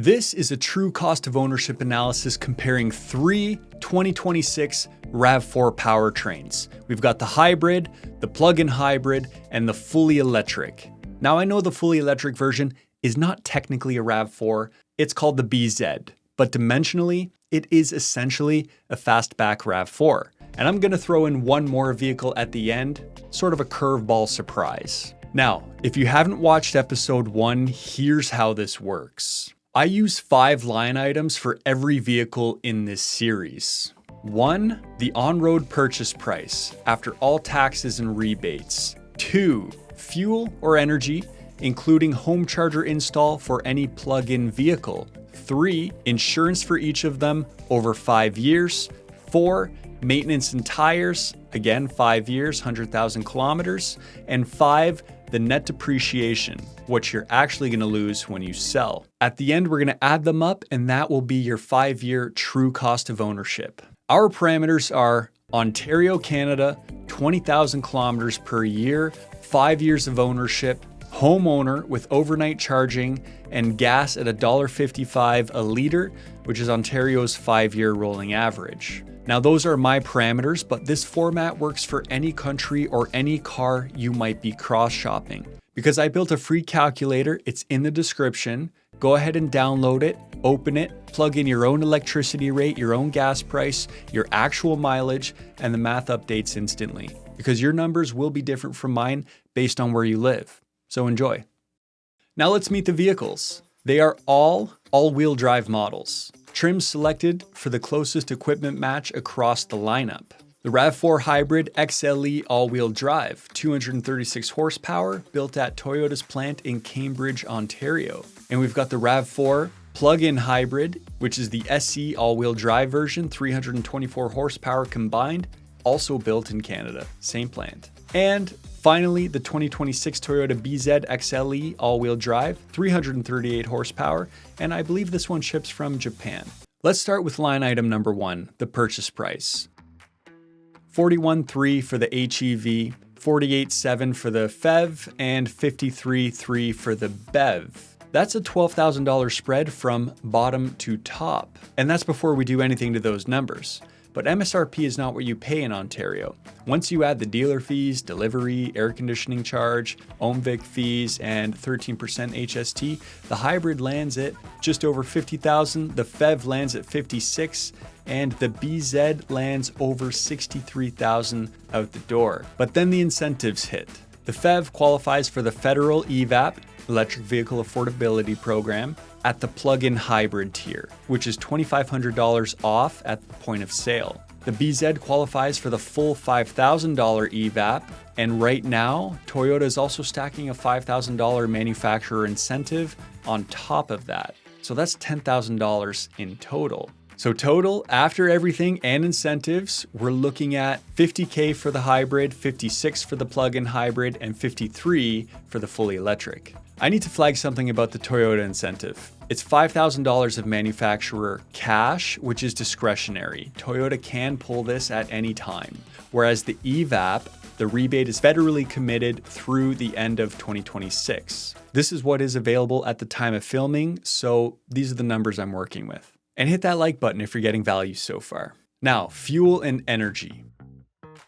This is a true cost of ownership analysis comparing three 2026 RAV4 powertrains. We've got the hybrid, the plug-in hybrid, and the fully electric. Now I know the fully electric version is not technically a RAV4, it's called the BZ, but dimensionally, it is essentially a fastback RAV4. And I'm gonna throw in one more vehicle at the end, sort of a curveball surprise. Now, if you haven't watched episode 1, here's how this works. I use 5 line items for every vehicle in this series. 1, the on-road purchase price after all taxes and rebates. 2, fuel or energy, including home charger install for any plug-in vehicle. 3, insurance for each of them over 5 years. 4, maintenance and tires, again 5 years, 100,000 kilometers. And 5, the net depreciation, what you're actually going to lose when you sell. At the end, we're going to add them up, and that will be your 5-year true cost of ownership. Our parameters are Ontario, Canada, 20,000 kilometers per year, 5 years of ownership, homeowner with overnight charging, and gas at $1.55 a liter, which is Ontario's 5-year rolling average. Now those are my parameters, but this format works for any country or any car you might be cross-shopping. Because I built a free calculator, it's in the description. Go ahead and download it, open it, plug in your own electricity rate, your own gas price, your actual mileage, and the math updates instantly. Because your numbers will be different from mine based on where you live. So enjoy. Now let's meet the vehicles. They are all-wheel drive models. Trims selected for the closest equipment match across the lineup. The RAV4 Hybrid XLE all-wheel drive, 236 horsepower, built at Toyota's plant in Cambridge, Ontario. And we've got the RAV4 plug-in hybrid, which is the SE all-wheel drive version, 324 horsepower combined, also built in Canada, same plant. And finally, the 2026 Toyota BZ XLE all-wheel drive, 338 horsepower, and I believe this one ships from Japan. Let's start with line item number 1, the purchase price. $41,300 for the HEV, $48,700 for the PHEV, and $53,300 for the BEV. That's a $12,000 spread from bottom to top. And that's before we do anything to those numbers. But MSRP is not what you pay in Ontario. Once you add the dealer fees, delivery, air conditioning charge, OMVIC fees, and 13% HST, the hybrid lands at just over $50,000, the PHEV lands at $56,000, and the BZ lands over $63,000 out the door. But then the incentives hit. The PHEV qualifies for the federal EVAP, Electric Vehicle Affordability Program, at the plug-in hybrid tier, which is $2,500 off at the point of sale. The BZ qualifies for the full $5,000 EVAP, and right now, Toyota is also stacking a $5,000 manufacturer incentive on top of that. So that's $10,000 in total. So total, after everything and incentives, we're looking at $50K for the hybrid, $56K for the plug-in hybrid, and $53K for the fully electric. I need to flag something about the Toyota incentive. It's $5,000 of manufacturer cash, which is discretionary. Toyota can pull this at any time. Whereas the EVAP, the rebate is federally committed through the end of 2026. This is what is available at the time of filming, so these are the numbers I'm working with. And hit that like button if you're getting value so far. Now, fuel and energy.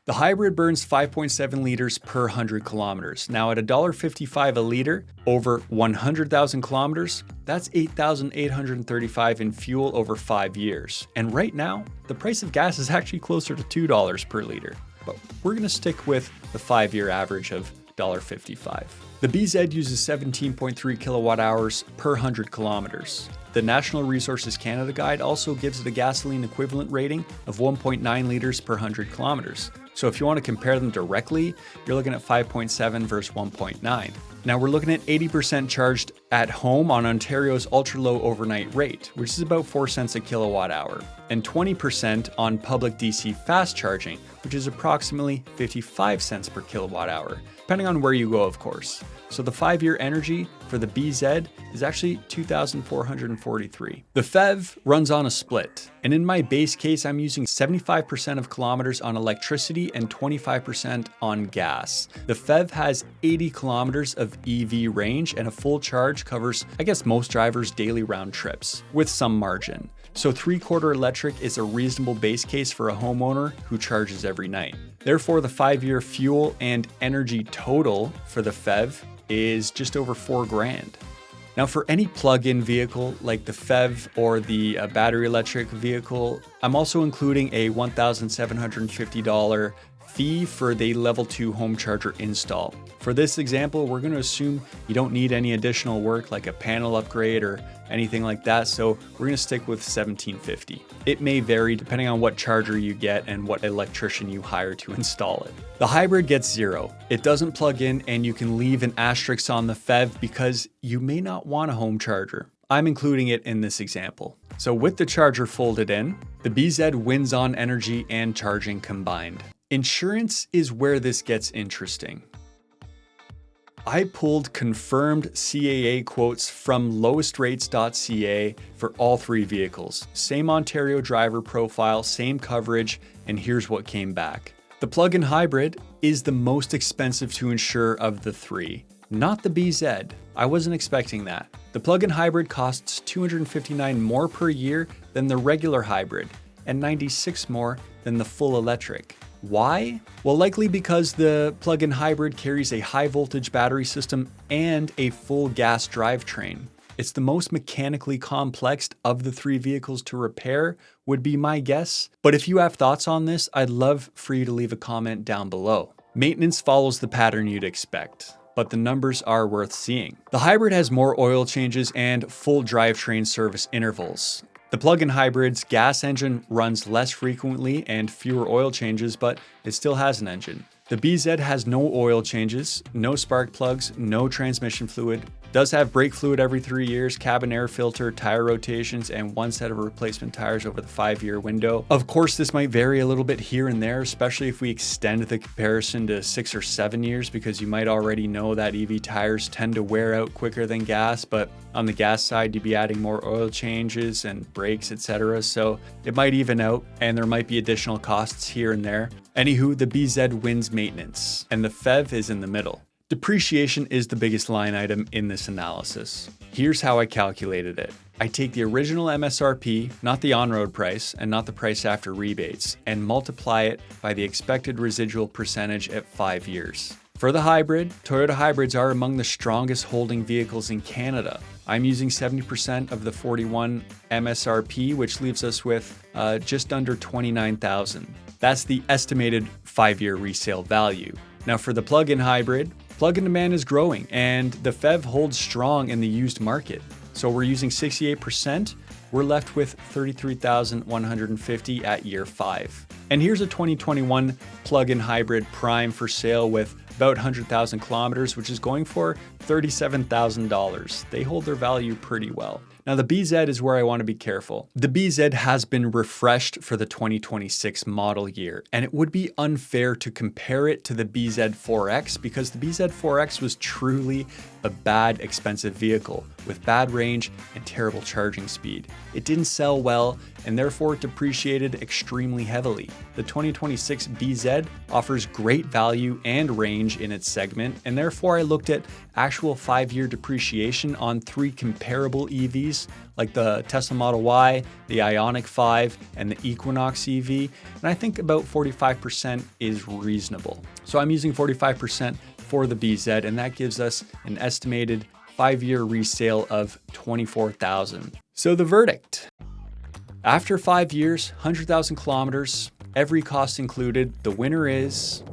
The hybrid burns 5.7 liters per 100 kilometers. Now at $1.55 a liter, over 100,000 kilometers, that's $8,835 in fuel over 5 years. And right now, the price of gas is actually closer to $2 per liter. But we're gonna stick with the 5-year average of $1.55. The BZ uses 17.3 kilowatt hours per 100 kilometers. The National Resources Canada Guide also gives it a gasoline equivalent rating of 1.9 liters per 100 kilometers. So if you want to compare them directly, you're looking at 5.7 versus 1.9. Now we're looking at 80% charged at home on Ontario's ultra-low overnight rate, which is about 4 cents a kilowatt hour, and 20% on public DC fast charging, which is approximately 55 cents per kilowatt hour, depending on where you go, of course. So the 5-year energy, for the BZ is actually $2,443. The PHEV runs on a split, and in my base case, I'm using 75% of kilometers on electricity and 25% on gas. The PHEV has 80 kilometers of EV range, and a full charge covers, I guess, most drivers' daily round trips, with some margin. So 3/4 electric is a reasonable base case for a homeowner who charges every night. Therefore, the 5-year fuel and energy total for the PHEV is just over $4,000. Now, for any plug-in vehicle like the PHEV or the battery electric vehicle, I'm also including a $1,750 fee for the level 2 home charger install. For this example, we're going to assume you don't need any additional work like a panel upgrade or anything like that, so we're going to stick with $1,750. It may vary depending on what charger you get and what electrician you hire to install it. The hybrid gets 0. It doesn't plug in, and you can leave an asterisk on the PHEV because you may not want a home charger. I'm including it in this example. So with the charger folded in, the BZ wins on energy and charging combined. Insurance is where this gets interesting. I pulled confirmed CAA quotes from lowestrates.ca for all 3 vehicles. Same Ontario driver profile, same coverage, and here's what came back. The plug-in hybrid is the most expensive to insure of the 3, not the BZ. I wasn't expecting that. The plug-in hybrid costs $259 more per year than the regular hybrid, and $96 more than the full electric. Why? Well, likely because the plug-in hybrid carries a high voltage battery system and a full gas drivetrain. It's the most mechanically complex of the 3 vehicles to repair, would be my guess. But if you have thoughts on this, I'd love for you to leave a comment down below. Maintenance follows the pattern you'd expect, but the numbers are worth seeing. The hybrid has more oil changes and full drivetrain service intervals. The plug-in hybrid's gas engine runs less frequently and fewer oil changes, but it still has an engine. The BZ has no oil changes, no spark plugs, no transmission fluid, does have brake fluid every 3 years, cabin air filter, tire rotations, and 1 set of replacement tires over the 5-year window. Of course, this might vary a little bit here and there, especially if we extend the comparison to 6 or 7 years, because you might already know that EV tires tend to wear out quicker than gas, but on the gas side, you'd be adding more oil changes and brakes, etc. So it might even out, and there might be additional costs here and there. Anywho, the BZ wins maintenance, and the PHEV is in the middle. Depreciation is the biggest line item in this analysis. Here's how I calculated it. I take the original MSRP, not the on-road price, and not the price after rebates, and multiply it by the expected residual percentage at 5 years. For the hybrid, Toyota hybrids are among the strongest holding vehicles in Canada. I'm using 70% of the 41 MSRP, which leaves us with just under $29,000. That's the estimated 5-year resale value. Now for the plug-in hybrid, plug-in demand is growing, and the PHEV holds strong in the used market. So we're using 68%, we're left with $33,150 at year 5. And here's a 2021 plug-in hybrid prime for sale with about 100,000 kilometers, which is going for $37,000. They hold their value pretty well. Now the BZ is where I want to be careful. The BZ has been refreshed for the 2026 model year, and it would be unfair to compare it to the BZ4X because the BZ4X was truly a bad, expensive vehicle with bad range and terrible charging speed. It didn't sell well and therefore depreciated extremely heavily. The 2026 BZ offers great value and range in its segment, and therefore I looked at actual 5-year depreciation on 3 comparable EVs like the Tesla Model Y, the Ioniq 5, and the Equinox EV, and I think about 45% is reasonable. So I'm using 45% for the BZ, and that gives us an estimated 5-year resale of $24,000. So the verdict. After 5 years, 100,000 kilometers, every cost included, the winner is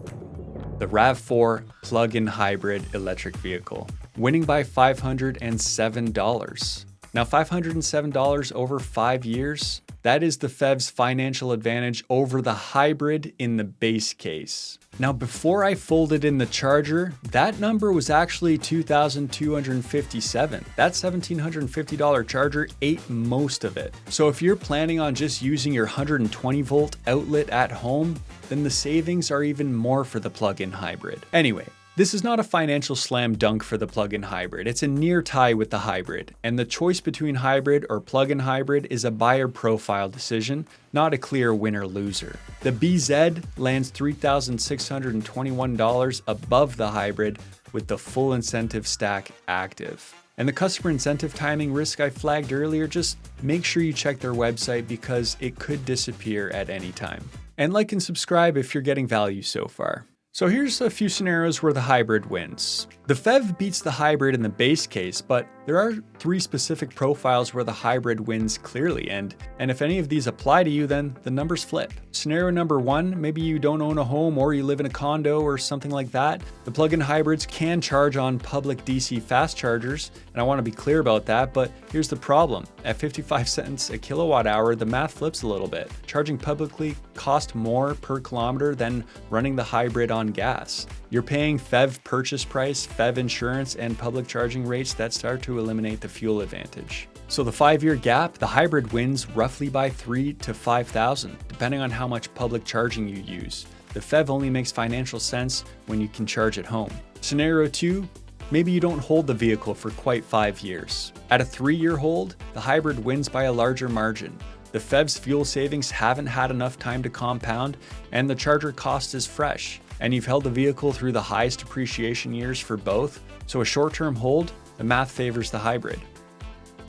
the RAV4 plug-in hybrid electric vehicle, winning by $507. Now $507 over 5 years, that is the PHEV's financial advantage over the hybrid in the base case. Now before I folded in the charger, that number was actually $2,257. That $1,750 charger ate most of it. So if you're planning on just using your 120 volt outlet at home, then the savings are even more for the plug-in hybrid. Anyway, This is not a financial slam dunk for the plug-in hybrid. It's a near tie with the hybrid, and the choice between hybrid or plug-in hybrid is a buyer profile decision, not a clear winner-loser. The BZ lands $3,621 above the hybrid with the full incentive stack active. And the customer incentive timing risk I flagged earlier, just make sure you check their website because it could disappear at any time. And like and subscribe if you're getting value so far. So here's a few scenarios where the hybrid wins. The PHEV beats the hybrid in the base case, but there are 3 specific profiles where the hybrid wins clearly, and if any of these apply to you, then the numbers flip. Scenario number 1, maybe you don't own a home or you live in a condo or something like that. The plug-in hybrids can charge on public DC fast chargers, and I want to be clear about that, but here's the problem. At 55 cents a kilowatt hour, the math flips a little bit. Charging publicly costs more per kilometer than running the hybrid on gas. You're paying PHEV purchase price, PHEV insurance, and public charging rates that start to eliminate the fuel advantage. So the 5-year gap, the hybrid wins roughly by $3,000 to $5,000, depending on how much public charging you use. The PHEV only makes financial sense when you can charge at home. Scenario 2, maybe you don't hold the vehicle for quite 5 years. At a 3-year hold, the hybrid wins by a larger margin. The PHEV's fuel savings haven't had enough time to compound, and the charger cost is fresh. And you've held the vehicle through the highest depreciation years for both, so a short-term hold, the math favors the hybrid.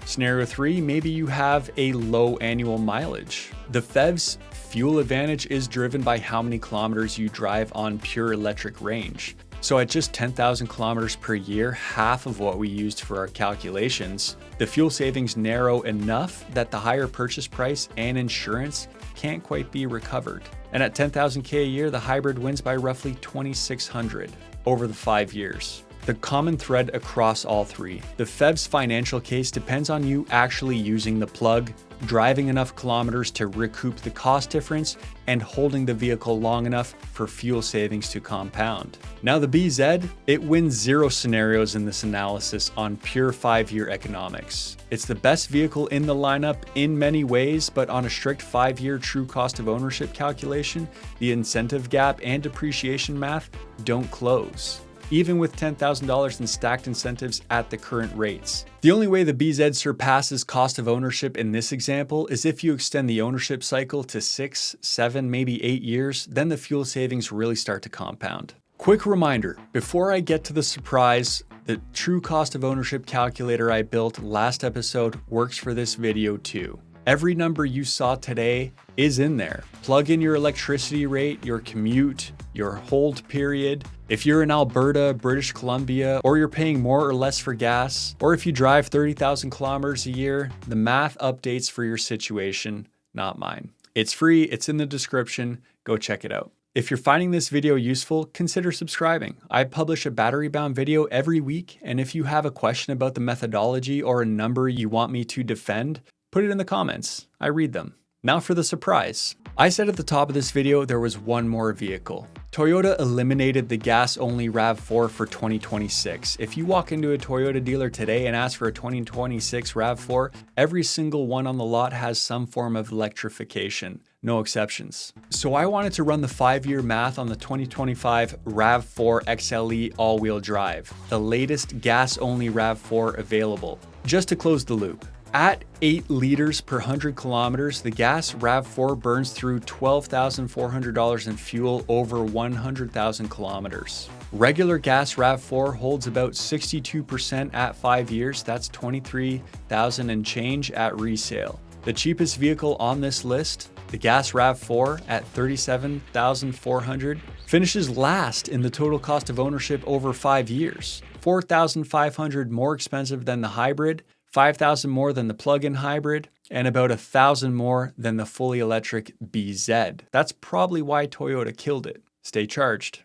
Scenario 3, maybe you have a low annual mileage. The PHEV's fuel advantage is driven by how many kilometers you drive on pure electric range. So at just 10,000 kilometers per year, half of what we used for our calculations, the fuel savings narrow enough that the higher purchase price and insurance can't quite be recovered. And at 10,000K a year, the hybrid wins by roughly $2,600 over the 5 years. The common thread across all 3. The PHEV's financial case depends on you actually using the plug, driving enough kilometers to recoup the cost difference, and holding the vehicle long enough for fuel savings to compound. Now the BZ, it wins 0 scenarios in this analysis on pure 5-year economics. It's the best vehicle in the lineup in many ways, but on a strict 5-year true cost of ownership calculation, the incentive gap and depreciation math don't close, even with $10,000 in stacked incentives at the current rates. The only way the BZ surpasses cost of ownership in this example is if you extend the ownership cycle to 6, 7, maybe 8 years, then the fuel savings really start to compound. Quick reminder, before I get to the surprise, the true cost of ownership calculator I built last episode works for this video too. Every number you saw today is in there. Plug in your electricity rate, your commute, your hold period. If you're in Alberta, British Columbia, or you're paying more or less for gas, or if you drive 30,000 kilometers a year, the math updates for your situation, not mine. It's free, it's in the description, go check it out. If you're finding this video useful, consider subscribing. I publish a battery-bound video every week, and if you have a question about the methodology or a number you want me to defend, put it in the comments. I read them. Now for the surprise. I said at the top of this video there was one more vehicle. Toyota eliminated the gas-only RAV4 for 2026. If you walk into a Toyota dealer today and ask for a 2026 RAV4, every single one on the lot has some form of electrification. No exceptions. So I wanted to run the 5-year math on the 2025 RAV4 XLE all-wheel drive, the latest gas-only RAV4 available. Just to close the loop, at 8 liters per 100 kilometers, the gas RAV4 burns through $12,400 in fuel over 100,000 kilometers. Regular gas RAV4 holds about 62% at 5 years. That's 23,000 and change at resale. The cheapest vehicle on this list, the gas RAV4 at $37,400, finishes last in the total cost of ownership over 5 years. $4,500 more expensive than the hybrid, $5,000 more than the plug-in hybrid, and about $1,000 more than the fully electric BZ. That's probably why Toyota killed it. Stay charged.